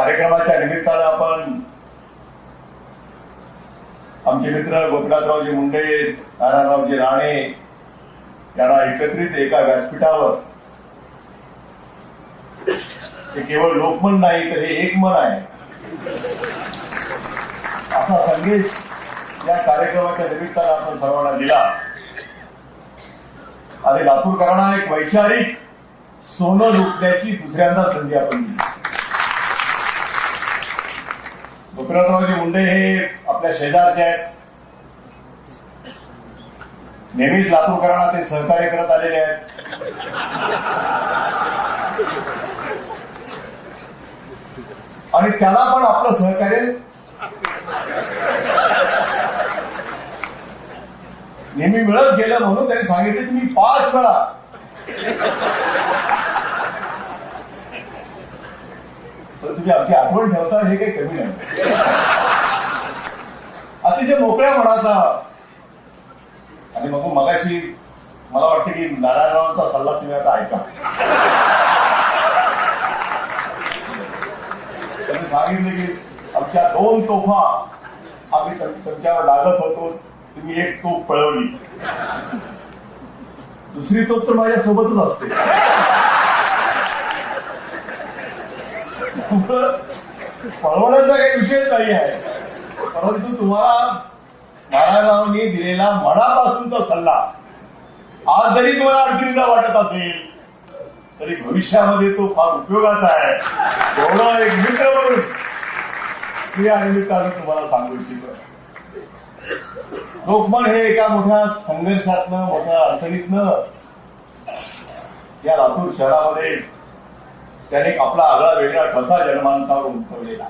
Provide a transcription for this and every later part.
कार्यक्रमाच्या निमित्तानं आपण आमचे मित्र गोपीनाथरावजी मुंडे, नारायणरावजी राणे यांना एकत्रित एका व्यासपीठावर, हे केवळ लोकमन नाही तर हे एकमन आहे असा संदेश या कार्यक्रमाच्या निमित्तानं आपण सर्वांना दिला. आणि लातूरकरांना एक वैचारिक सोनं लुटण्याची दुसऱ्यांदा संधी आपण दिली. गोपीनाथरावजी मुंडे हे आपल्या शेजारचे आहेत. नेहमीच लातूरकरांना ते सहकार्य करत आलेले आहेत. आणि त्याला पण आपलं सहकार्य नेहमी मिळत गेलं, म्हणून त्यांनी सांगितलं की मी 5 वेळा तुम्ही आमची आठवण ठेवता हे काही कमी नाही. अतिशय मोकळ्या मनाचा. आणि मग मगाशी मला वाटतं की नारायणरावांचा सल्ला तुम्ही आता ऐका. त्यांनी सांगितले की आमच्या 2 तोफा आम्ही तुमच्यावर डागत होतो, तुम्ही 1 तोफ पळवली, दुसरी तोफ तर माझ्या सोबतच असते. पळवण्याचा काही विषयच नाही आहे. परंतु तुम्हाला नारायणरावांनी दिलेला मनापासूनचा सल्ला आज जरी तुम्हाला अडचणीचा वाटत असेल तरी भविष्यामध्ये तो फार उपयोगाचा आहे. एवढा एक मित्र म्हणून मी या निमित्तानं तुम्हाला सांगू इच्छितो. लोकमन हे एका मोठ्या संघर्षातनं, मोठ्या अडचणीतनं या लातूर शहरामध्ये त्याने आपला आगळा वेगळा ठसा जनमानसावर उमटवलेला.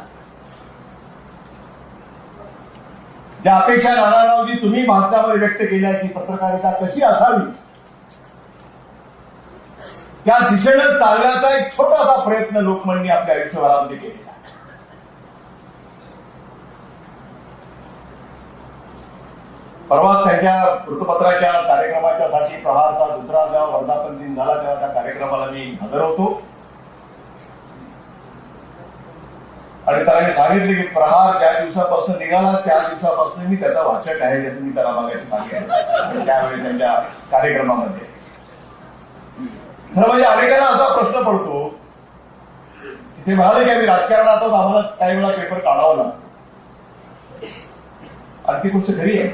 ज्या अपेक्षा नारायणरावजी तुम्ही भाषणामध्ये व्यक्त केल्या की पत्रकारिता कशी असावी, त्या दिशेनं चालण्याचा एक छोटासा प्रयत्न लोकमननी आपल्या आयुष्यभरामध्ये केलेला. परवा त्यांच्या वृत्तपत्राच्या कार्यक्रमाच्यासाठी प्रहारचा दुसरा जेव्हा वर्धापन दिन झाला तेव्हा त्या कार्यक्रमाला मी हजर होतो. आणि त्याला सांगितले की प्रहार ज्या दिवसापासून निघाला त्या दिवसापासून मी त्याचा वाचक आहे, जसं मी त्याला मागायची सांगितलं त्यावेळी त्यांच्या कार्यक्रमामध्ये. खरं म्हणजे अनेकांना असा प्रश्न पडतो, ते म्हणाले की आम्ही राजकारणात आहोत, आम्हाला काही वेळा पेपर काढावा लागतो. आणि ती गोष्ट खरी आहे.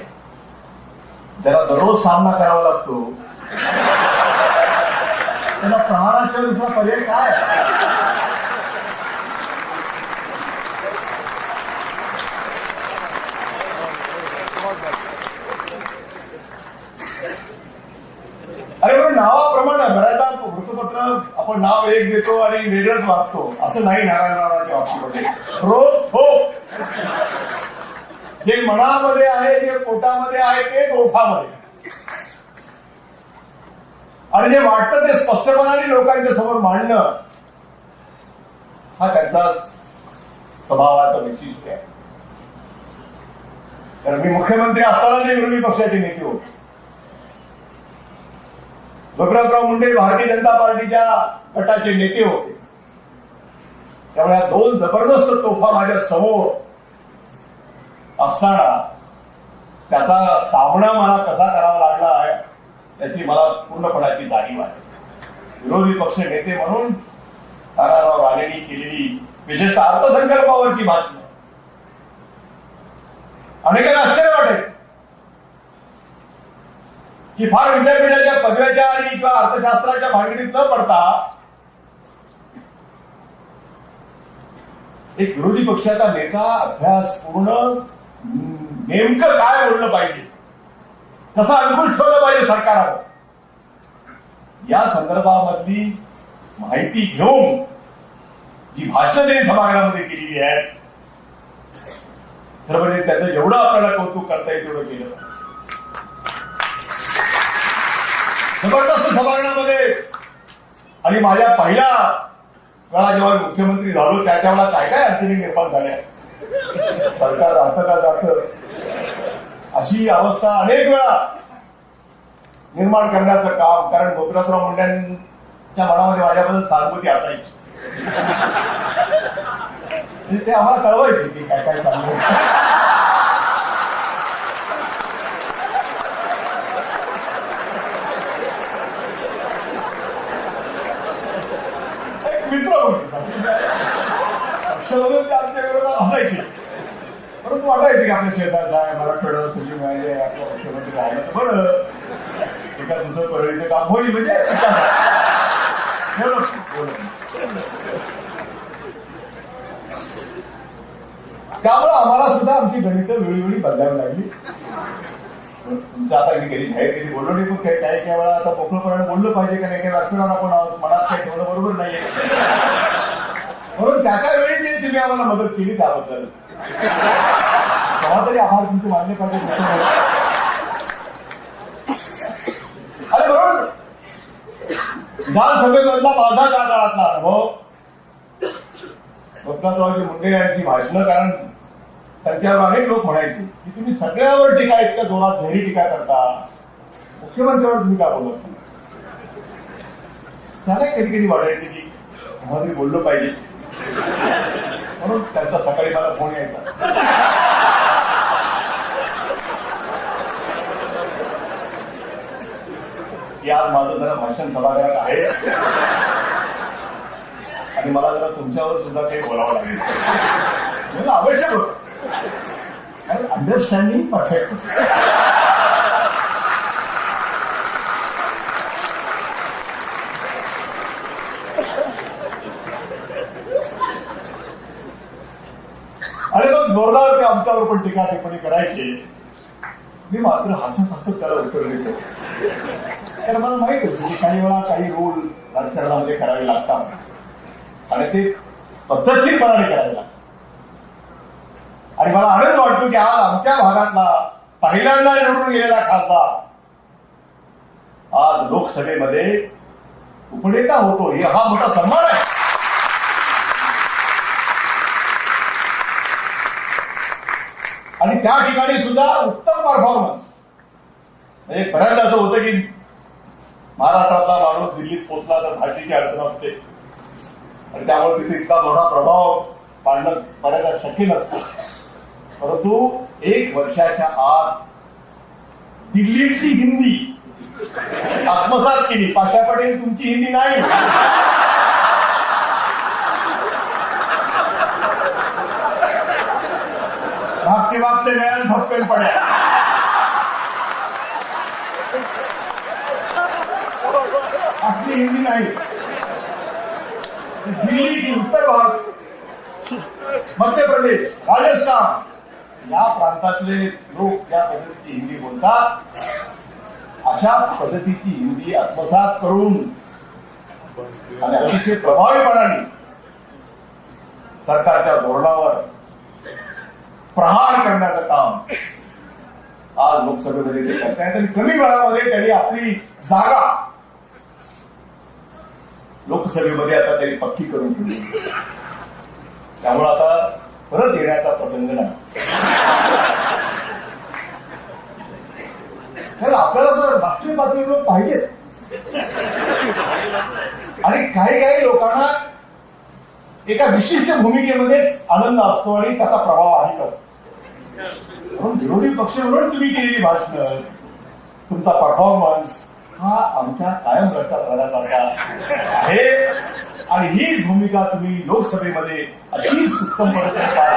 ज्याला दररोज सामना करावा लागतो त्याला प्रहाराशिवाय दुसरा पर्याय काय? अरे पण नावाप्रमाणे बऱ्याचदा वृत्तपत्र आपण नाव एक देतो आणि वेगळंच वागतो, असं नाही नारायणरावांच्या बाबतीमध्ये. रोखोक जे मनामध्ये आहे, जे पोटामध्ये आहे तेच ओठामध्ये, आणि जे वाटतं ते स्पष्टपणाने लोकांच्या समोर मांडणं हा त्यांचा स्वभावाचा वैशिष्ट्य आहे. तर मी मुख्यमंत्री असताना विरोधी पक्षाचे नेते होते. गोपीनाथराव मुंडे भारतीय जनता पार्टीच्या गटाचे नेते होते. त्यामुळे या 2 जबरदस्त तोफा माझ्या समोर असताना त्याचा सामना मला कसा करावा लागला आहे याची मला पूर्णपणाची जाणीव आहे. विरोधी पक्ष नेते म्हणून नारायणराव राणेंनी केलेली विशेषतः अर्थसंकल्पावरची भाषणं अनेकांना आश्चर्य वाटेल की फार विद्यापीठाच्या पदव्याच्या आणि किंवा अर्थशास्त्राच्या भानगडीत न पडता एक विरोधी पक्षाचा नेता अभ्यासपूर्ण नेमकं काय बोललं पाहिजे, कसं अंकुश ठेवलं पाहिजे सरकारवर, या संदर्भामधली माहिती घेऊन जी भाषणं त्यांनी सभागृहामध्ये केलेली आहेत, तर म्हणजे त्याचं जेवढं आपल्याला कौतुक करता येईल तेवढं केलं पाहिजे. जबरदस्त सभागृहामध्ये. आणि माझ्या पहिल्या वेळा जेव्हा मुख्यमंत्री झालो त्यावेळेला काय काय अडचणी निर्माण झाल्या, सरकार राहतं का जातं अशी अवस्था अनेक वेळा निर्माण करण्याचं काम. कारण गोपीनाथराव मुंडेंच्या मनामध्ये माझ्याबद्दल सहानुभूती असायची. म्हणजे ते आम्हाला कळवायचे की काय काय चालू आहे. एक मित्र होते पक्षामध्ये ते आमच्या विरोधात असायचे, परंतु वाटायचे की आपल्या शेतात जाय, मराठवाड्यावर सचिव मिळाले, आपल्या मुख्यमंत्री राहिलं तर बरं, एका दुसरं परळीचं काम होईल म्हणजे त्यामुळे आम्हाला सुद्धा आमची गणितं वेळोवेळी बदलावी लागली. तुमचं आता मी कधी बाहेर कधी बोललो नाही, पण काही काही वेळा आता मोकळपणाने बोललं पाहिजे का नाही, काही व्यासपीठावर आपण आहोत, मनात काही ठेवणं बरोबर नाहीये. म्हणून त्या त्या वेळी जे तुम्ही आम्हाला मदत केली त्याबद्दल तेव्हा तरी आभार तुमचे मान्य पाहिजे. अरे बरोबर, विधानसभेमधला माझा त्या काळातला अनुभव एकनाथरावजी मुंडे यांची भाषणं, कारण त्यांच्यावर अनेक लोक म्हणायचे की तुम्ही सगळ्यावर टीका इतक्या जोरात घरी टीका करता, मुख्यमंत्र्यावर तुम्ही काय बोलत नाही. त्याला कधी कधी वाटायचे की तरी बोललो पाहिजे, म्हणून त्यांचा सकाळी मला फोन यायचा. की आज माझं जरा भाषण सभागृहात आहे आणि मला जरा तुमच्यावर सुद्धा काही बोलावं लागेल. म्हणजे आवश्यक होतं, अंडरस्टँडिंग परफेक्ट. आणि मग जोरदार ते आमच्यावर पण टीका टिप्पणी करायचे. मी मात्र हसत हसत त्याला उत्तर देतो, कारण मला माहित होतं की काही वेळा काही रोल राजकारणामध्ये करावे लागतात आणि ते पद्धतशीरपणाने करावे लागतात. आणि मला आनंद वाटतो की आज आमच्या भागातला पहिल्यांदा निवडून गेलेला खासदार आज लोकसभेमध्ये उपनेता होतो, हे हा मोठा सन्मान आहे. आणि त्या ठिकाणी सुद्धा उत्तम परफॉर्मन्स. म्हणजे बऱ्याचदा असं होतं की महाराष्ट्रातला माणूस दिल्लीत पोहोचला तर भाषेची अडचण असते आणि त्यामुळे तिथे इतका मोठा प्रभाव पाडणं बऱ्याचदा शक्य नसतं. परंतु 1 वर्षाच्या आत दिल्लीतली हिंदी आत्मसात केली. पाशा पटेल तुमची हिंदी नाही, भागते भागते गया भक्कन पड्या. असली हिंदी नाही. दिल्ली की उत्तर भाग, मध्य प्रदेश, राजस्थान या प्रांतातले लोक ज्या पद्धतीची हिंदी बोलतात, अशा पद्धतीची हिंदी आत्मसात करून आणि अतिशय प्रभावीपणाने सरकारच्या धोरणावर प्रहार करण्याचं काम आज लोकसभेमध्ये ते करत आहेत. आणि कमी वेळामध्ये त्यांनी आपली जागा लोकसभेमध्ये आता त्यांनी पक्की करून ठेवली. त्यामुळे आता परत येण्याचा प्रसंग नाही. तर आपल्याला जर राष्ट्रीय पातळीवर लोक पाहिजेत आणि काही काही लोकांना एका विशिष्ट भूमिकेमध्येच आनंद असतो आणि त्याचा प्रभाव आहे असतो. म्हणून विरोधी पक्ष म्हणून तुम्ही केलेली भाषणं, तुमचा परफॉर्मन्स हा आमच्या कायम लक्षात राहण्यासारखा आहे. आणि हीच भूमिका तुम्ही लोकसभेमध्ये अशीच उत्तम पद्धतीने पार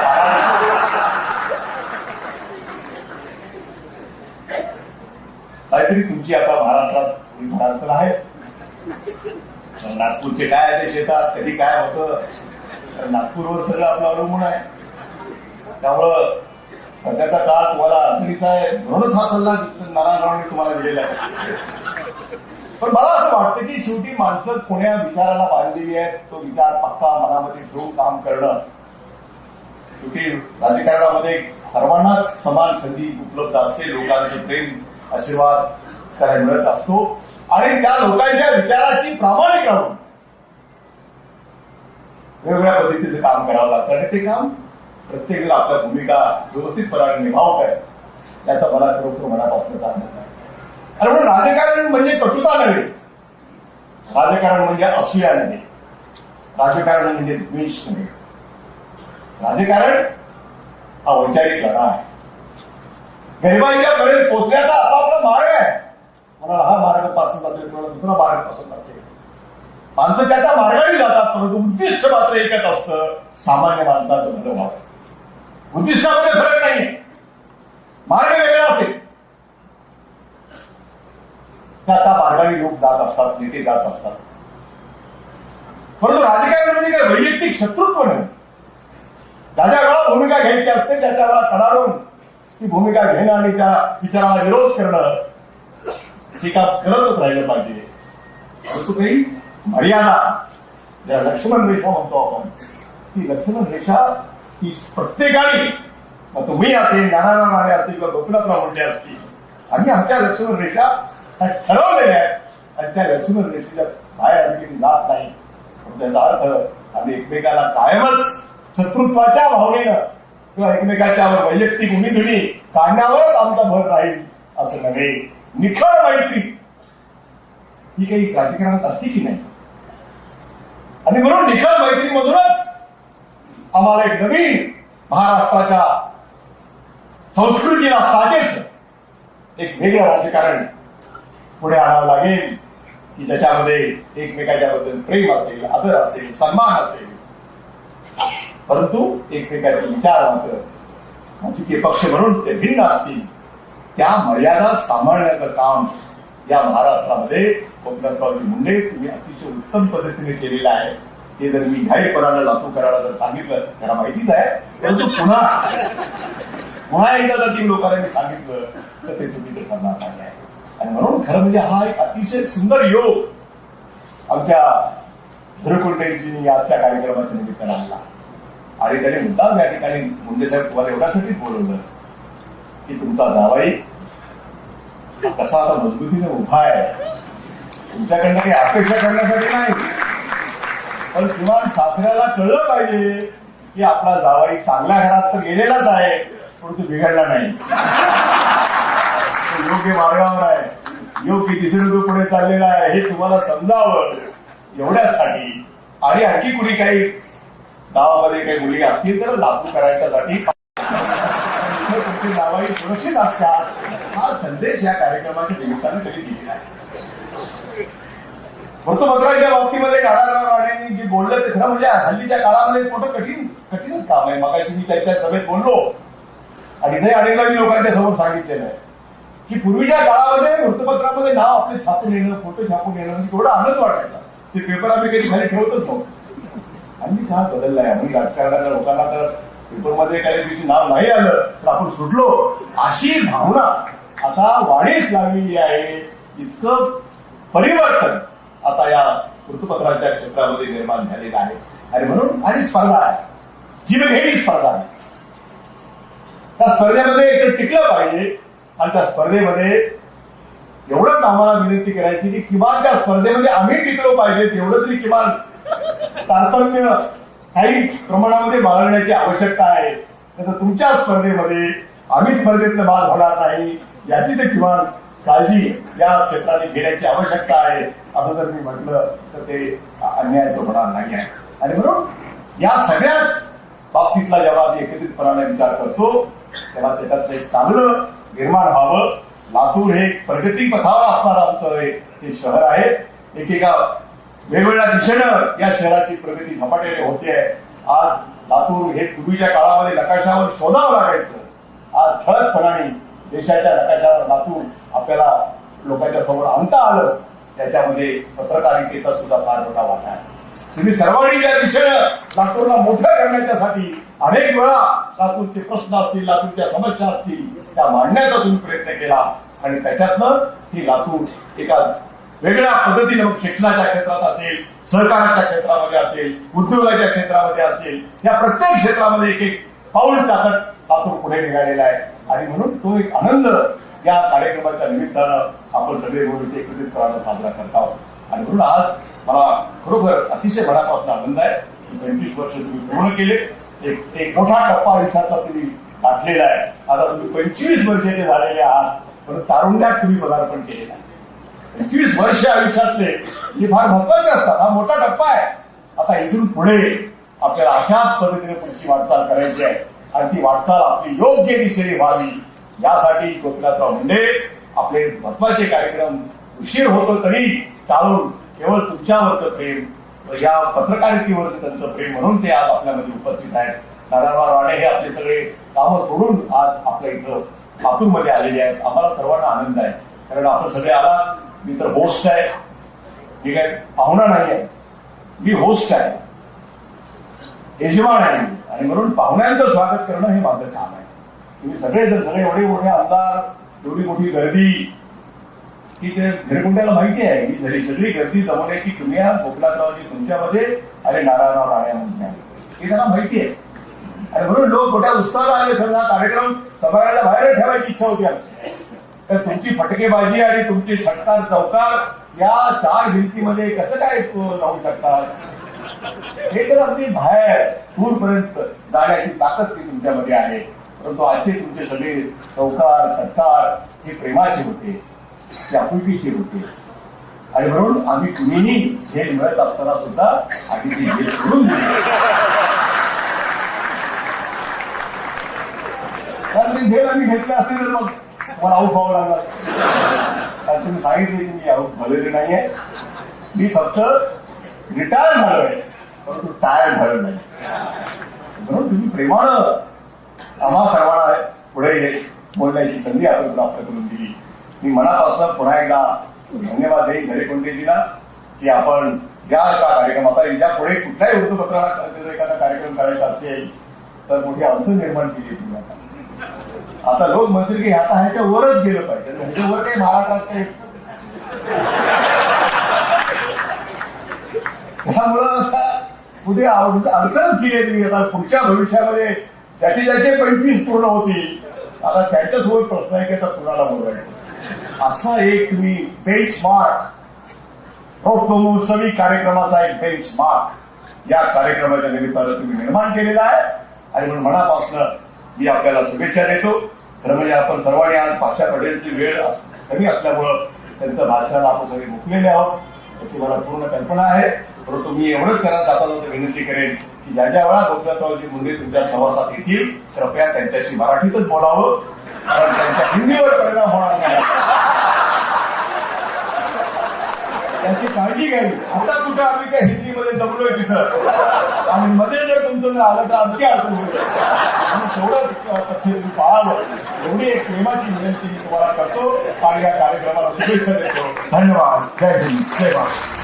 काहीतरी तुमची आता महाराष्ट्रात अडचण आहे. नागपूरचे काय आदेश येतात, कधी काय होतं, नागपूरवर सगळं आपलं अवलंबून आहे. त्यामुळं सध्याचा काळ तुम्हाला अडचणीचा आहे, म्हणूनच हा सल्ला नारायणरावांनी तुम्हाला दिलेला आहे. पण मला असं वाटतं की शेवटी माणसं कोण्या विचाराला बांधलेली आहेत, तो विचार पक्का मनामध्ये घेऊन काम करणं. शेवटी राजकारणामध्ये सर्वांनाच समान संधी उपलब्ध असते, लोकांचे प्रेम आशीर्वाद करायला मिळत असतो आणि त्या लोकांच्या विचाराची प्रामाणिक राहून वेगवेगळ्या पद्धतीचं काम करावं लागतं आणि ते काम प्रत्येक जण आपल्या भूमिका व्यवस्थितपणे निभावत आहे याचा मला खरोखर मनापासून आनंद आहे. आणि म्हणून राजकारण म्हणजे कटुता नव्हे, राजकारण म्हणजे असूया नव्हे, राजकारण म्हणजे द्वेष नव्हे, राजकारण हा वैचारिक लढा आहे. गरिबांच्या पर्यंत पोहोचण्याचा आपला मार्ग आहे. कोणाला हा मार्ग पसंत असेल, कोणाला दुसरा मार्ग पसंत असेल. माणसं त्याच्या मार्गाने जातात, परंतु उद्दिष्ट मात्र एकच असतं, सामान्य माणसाचं भलं व्हावं. उद्दिष्टामध्ये फरक नाही, मार्ग वेगळा असेल. त्या मार्गाने लोक जात असतात, नेते जात असतात. परंतु राजकारण म्हणजे काय वैयक्तिक शत्रुत्व नाही. ज्याच्या वेळा भूमिका घ्यायची असते त्याच्या वेळा कडाडून ती भूमिका घेणं आणि त्या विचाराला विरोध करणं हे काम करतच राहिलं पाहिजे. परंतु काही मर्यादा, ज्याला लक्ष्मण रेषा म्हणतो आपण, ती लक्ष्मण रेषा ही प्रत्येकाने, मग तुम्ही असेल, ज्ञानाराम राणे असतील किंवा गोपीनाथराव मुंडे असतील, आम्ही आमच्या लक्ष्मण रेषा ठरवलेल्या आहेत आणि त्या लक्ष्मण रेषेच्या बाहेर आणखी जात नाही. त्याचा अर्थ आम्ही एकमेकाला कायमच शत्रुत्वाच्या भावनेनं किंवा एकमेकाच्या वैयक्तिक उणीधुणी काढण्यावरच आमचा भर राहील असं नव्हे. निखळ मैत्री ही काही राजकारणात असते की नाही. आणि म्हणून निखळ मैत्रीमधूनच आम्हाला एक नवीन महाराष्ट्राच्या संस्कृतीला साजेस एक वेगळं राजकारण पुढे आणावं लागेल की त्याच्यामध्ये एकमेकाच्या बद्दल प्रेम असेल, आदर असेल, सन्मान असेल. परंतु एकमेकाचे विचार मात्र राजकीय पक्ष म्हणून ते भिन्न असतील. त्या मर्यादा सांभाळण्याचं काम या महाराष्ट्रामध्ये गोपीनाथरावजी मुंडे तुम्ही अतिशय उत्तम पद्धतीने केलेलं आहे. हे जर मी जाहीरपणानं लातूरकरांना जर सांगितलं, त्यांना माहितीच आहे, परंतु पुन्हा एकदा जर 3 लोकांनी सांगितलं तर ते चुकीचं करणार नाही आहे. आणि म्हणून खरं म्हणजे हा एक अतिशय सुंदर योग आमच्या धुरकुलटेजींनी आजच्या कार्यक्रमाच्या निमित्तानं आणला. आणि त्याने मुद्दाम या ठिकाणी मुंडे साहेब तुम्हाला एवढ्यासाठीच बोलवलं की तुमचा जावाई कसा आता मजबूतीने उभा आहे, तुमच्याकडनं काही अपेक्षा करण्यासाठी नाही, पण किमान सासऱ्याला कळलं पाहिजे की आपला जावाई चांगल्या घरात तर गेलेलाच आहे, परंतु बिघडला नाही, योग्य मार्गावर आहे, योग्य दिशेने पुढे चाललेला आहे, हे तुम्हाला समजावं एवढ्यासाठी. आणि आणखी कुणी काही गावामध्ये काही मुली असतील तर लागू करायच्यासाठी तुमची जावाई सुरक्षित असतात हा संदेश या कार्यक्रमाच्या निमित्तानं त्यांनी दिलेला आहे. वृत्तपत्राच्या बाबतीमध्ये नारायणराव राणेंनी जे बोललं ते खरं म्हणजे हल्लीच्या काळामध्ये मोठं कठीणच काम आहे. मगाशी मी त्यांच्या सभेत बोललो आणि ते अनेकदा मी लोकांच्या समोर सांगितलेलं आहे की पूर्वीच्या काळामध्ये वृत्तपत्रामध्ये नाव आपले छापून येणं, फोटो छापून येणं म्हणजे थोडा आनंद वाटायचा. ते पेपर आम्ही कधी खाली ठेवतच नव्हतो. आणि काळ बदललाय. आम्ही राजकारणाच्या लोकांना तर पेपरमध्ये काही दिवशी नाव नाही आलं तर आपण सुटलो अशी भावना आता वाढीस लागलेली आहे. इतकं परिवर्तन आता या वृत्तपत्राच्या क्षेत्रामध्ये निर्माण झालेलं आहे. आणि म्हणून आणि स्पर्धा आहे, जीवघेणी स्पर्धा आहे. त्या स्पर्धेमध्ये एक टिकलं पाहिजे आणि त्या स्पर्धेमध्ये एवढंच आम्हाला विनंती करायची की किमान त्या स्पर्धेमध्ये आम्ही टिकलो पाहिजे, तेवढं तरी किमान तारतम्य काही प्रमाणामध्ये बाळगण्याची आवश्यकता आहे. तर तुमच्या स्पर्धेमध्ये आम्ही स्पर्धेतनं बाद होणार नाही याची ते किमान काळजी या क्षेत्राने घेण्याची आवश्यकता आहे. असं जर मी म्हटलं तर ते अन्यायाचं होणार नाही आहे. आणि म्हणून या सगळ्याच बाबतीतला जेव्हा आम्ही एकत्रितपणाने विचार करतो तेव्हा त्याच्यात एक चांगलं निर्माण व्हावं. लातूर हे प्रगती पथावर असणारं आमचं हे शहर आहे. एकेका वेगवेगळ्या दिशेनं या शहराची प्रगती झपाट्याने होते आहे. आज लातूर हे पूर्वीच्या काळामध्ये नकाशावर शोधावं लागायचं. आज ठळकपणाने देशाच्या नकाशावर लातूर आपल्याला लोकांच्या समोर आणता आलं. त्याच्यामध्ये पत्रकारितेचा सुद्धा फार मोठा वाटा आहे. तुम्ही सर्वांनी या दिशेनं लातूरला मोठं करण्याच्यासाठी अनेक वेळा लातूरचे प्रश्न असतील, लातूरच्या समस्या असतील त्या मांडण्याचा तुम्ही प्रयत्न केला आणि त्याच्यातनं ही लातूर एका वेगळ्या पद्धतीने मग शिक्षणाच्या क्षेत्रात असेल, सहकाराच्या क्षेत्रामध्ये असेल, उद्योगाच्या क्षेत्रामध्ये असेल, या प्रत्येक क्षेत्रामध्ये एक एक पाऊल टाकत लातूर पुढे निघालेला आहे. आणि म्हणून तो एक आनंद या कार्यक्रमाच्या निमित्तानं आपण सगळे मिळून एकत्रितपणानं साजरा करत आहोत. आणि म्हणून आज मला खरोखर अतिशय मनापासून आनंद आहे की 25 वर्ष तुम्ही पूर्ण केले. एक मोठा टप्पा आयुष्याचा तुम्ही गाठलेला आहे. आता तुम्ही 25 वर्षाचे झालेले आहात, परंतु तारुण्यात तुम्ही पदार्पण केलेलं आहे. 25 वर्ष आयुष्यातले हे फार महत्वाचे असतात. हा मोठा टप्पा आहे. आता इथून पुढे आपल्याला अशाच पद्धतीने पुढची वाटचाल करायची आहे आणि ती वाटचाल आपली योग्य दिशेने व्हावी यासाठी गोपीनाथराव मुंडे आपले महत्वाचे कार्यक्रम उशीर होतो तरी टाळून केवळ तुमच्यावरचं प्रेम या पत्रकारितेवरचं त्यांचं प्रेम म्हणून ते आज आपल्यामध्ये उपस्थित आहेत. नारायणराव राणे हे आपले सगळे कामं सोडून आज आपल्या इथं लातूरमध्ये आलेले आहेत. आम्हाला सर्वांना आनंद आहे कारण आपण सगळे आलात. मी तर होस्ट आहे, मी काय पाहुणा नाही आहे, मी होस्ट आहे, यजमान आहे आणि म्हणून पाहुण्यांचं स्वागत करणं हे माझं काम आहे. तुम्ही सगळे एवढे मोठे आमदार, एवढी मोठी गर्दी की ते घरकुंड्याला माहिती आहे ही झाली सगळी गर्दी जमवण्याची किमया गोपीनाथरावजी तुमच्यामध्ये आणि नारायणराव राणे हे त्यांना माहिती आहे आणि म्हणून लोक मोठ्या उत्साहाला आले. हा कार्यक्रम सभागृहाच्या बाहेर ठेवायची इच्छा होती आमची. तर तुमची फटकेबाजी आणि तुमची सटकार चौकार या 4 भिंतीमध्ये कसं काय लावू शकतात? हे तर अगदी बाहेर दूरपर्यंत जाण्याची ताकद ती तुमच्यामध्ये आहे. परंतु आजचे तुमचे सगळे चौकार सत्कार हे प्रेमाचे होते, ते आपुलकीचे होते आणि म्हणून आम्ही कुणीही झेल मिळत असताना सुद्धा आधी ती झेल सोडून दिली. कारण झेल आम्ही घेतले असते तर मग मला आऊट व्हावं लागला. कारण तुम्ही सांगितले की मी आऊट झालेले नाहीये, मी फक्त रिटायर झालोय परंतु टायर झालो नाही. म्हणून तुम्ही प्रेमानं आम्हा सर्वांना पुढे बोलण्याची संधी आपण प्राप्त करून दिली. मी मनापासून पुन्हा एकदा धन्यवाद देईन घरेकोंडेजीला की आपण या कार्यक्रम आता या पुढे कुठल्याही वृत्तपत्राला एखादा कार्यक्रम करायचा असेल तर मोठी अडचण निर्माण केली तुम्ही. आता लोक म्हणतील की आता ह्याच्या वरच गेलं पाहिजे, ह्याच्यावर काही महाराष्ट्रात काही त्यामुळं पुढे अडचणच केली आहे तुम्ही. आता पुढच्या भविष्यामध्ये ज्याचे 25 पूर्ण होतील आता त्यांच्यासोबत प्रश्न आहे की आता कुणाला बोलवायचं. असा एक तुम्ही बेंचमार्क महोत्सवी कार्यक्रमाचा एक बेंचमार्क या कार्यक्रमाच्या निमित्तानं तुम्ही निर्माण केलेला आहे आणि म्हणून मनापासून मी आपल्याला शुभेच्छा देतो. खरं म्हणजे आपण सर्वांनी आज पाशा पटेलची वेळ कमी असल्यामुळं त्यांचं भाषणाला आपण सगळे मुकलेले आहोत याची मला पूर्ण कल्पना आहे. परंतु मी एवढंच करत जाताना विनंती करेन की ज्या वेळा गोपीनाथरावजी मुंडे तुमच्या सहवासात येतील कृपया त्यांच्याशी मराठीतच बोलावं कारण त्यांच्या हिंदीवर परिणाम होणार नाही त्याची काळजी घ्यावी. आता कुठं आम्ही त्या हिंदीमध्ये जमलोय तिथं आणि मध्ये जर तुमचं जर आलं तर आमची अडचण होईल आणि तेवढं तथ्य तुम्ही पाळावं एवढी एक प्रेमाची विनंती मी तुम्हाला करतो आणि या कार्यक्रमाला शुभेच्छा देतो. धन्यवाद. जय हिंद, जय महाराष्ट्र.